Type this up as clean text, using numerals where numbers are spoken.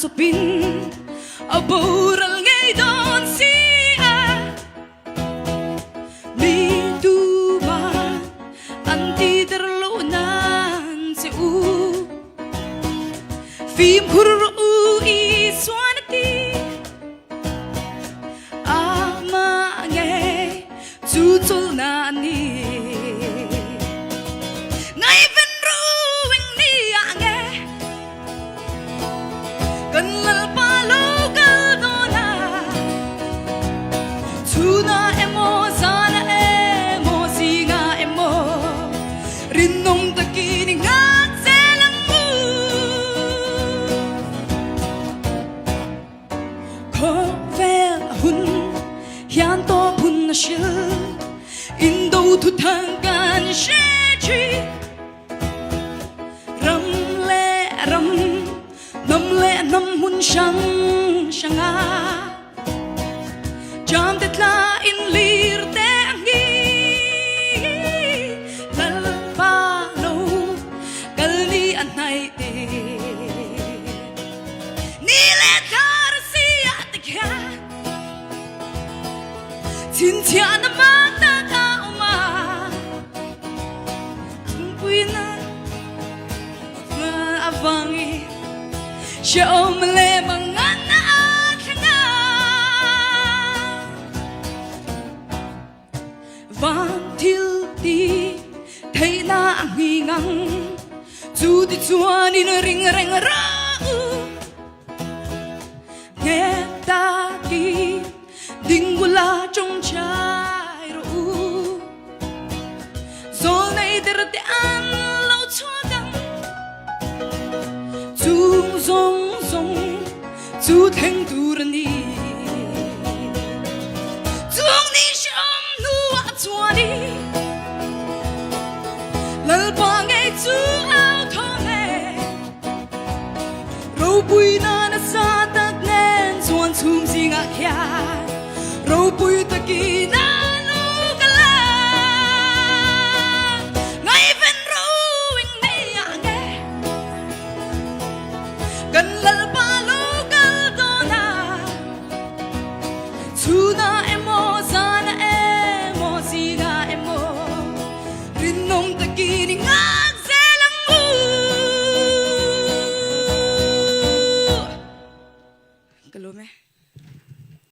sopin aboral ngay don siya Bituman anti terlunan si u Fim huru iswanati ama ngay tutul nani ngay venruing niya ngay kanlal palugal dona tuna emo sana emo singa emo rinong takining selang mu kovel hun hian to pun na shil indo tu tangkan shechi ram le ram nam le nam hun shang shanga jam det la in lir te angi lal pa lo kal ni anai te ni le tar si at kya tin tia na ma ta ka ma puina avangi Siom le mga naakanga Vantil di Thay na ang hingang Tudi tuanin ring ring rau Nghe ta ki Ding wala trong chai ru Zol na idirte an lau chuagang Dung zong zong Zu theng tu ra ni Dung ni sham nu a chua ni Lal pa ngay zu ao thong he Rau bui na na sa tak nen Chuan chum si nga kya Rau bui ta ki